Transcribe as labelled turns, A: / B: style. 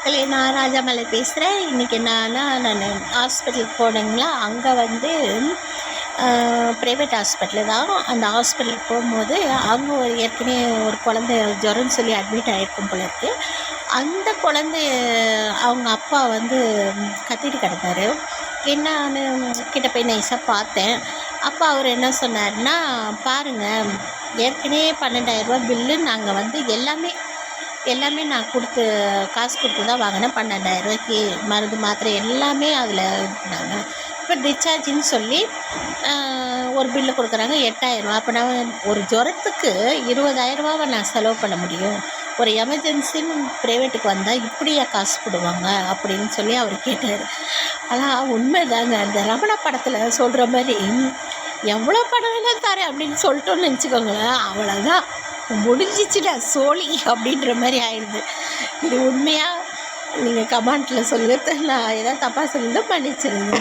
A: மக்களே, நான் ராஜாமலை பேசுகிறேன். இன்றைக்கி என்னன்னா, நான் ஹாஸ்பிட்டலுக்கு போனேங்களா, அங்கே வந்து ப்ரைவேட் ஹாஸ்பிட்டலு தான். அந்த ஹாஸ்பிட்டலுக்கு போகும்போது அங்கே ஏற்கனவே ஒரு குழந்தை ஜுரம்னு சொல்லி அட்மிட் ஆகிருக்கும் போல இருக்குது. அந்த குழந்தை அவங்க அப்பா வந்து கத்திட்டு கிடந்தார். என்னான்னு கிட்ட போய் நைஸாக பார்த்தேன். அப்பா அவர் என்ன சொன்னார்னா, பாருங்கள், ஏற்கனவே 12,000 பில்லு. நாங்கள் வந்து எல்லாமே நான் காசு கொடுத்து தான் வாங்கினேன். 12,000 மருந்து மாத்திரை எல்லாமே அதில் இருந்தாங்க. இப்போ டிஸ்சார்ஜின்னு சொல்லி ஒரு பில்லு கொடுக்குறாங்க 8,000. அப்போ நான் ஒரு ஜுரத்துக்கு 20,000 நான் செலவு பண்ண முடியும்? ஒரு எமர்ஜென்சின்னு ப்ரைவேட்டுக்கு வந்தால் இப்படியா காசு போடுவாங்க அப்படின்னு சொல்லி அவர் கேட்டார். ஆனால் உண்மைதாங்க, அந்த ரமணா படத்தில் சொல்கிற மாதிரி எவ்வளோ படம் வேணாலும் தரேன் அப்படின்னு சொல்லிட்டோன்னு நினச்சிக்கோங்களேன், அவ்வளோதான், முடிஞ்சிச்சுடா சோழி அப்படின்ற மாதிரி ஆயிடுது. இது உண்மையாக நீங்கள் கமெண்ட்டில் சொல்லுங்கள். நான் ஏதாவது தப்பாக சொல்லிதான் மன்னிச்சிருங்க.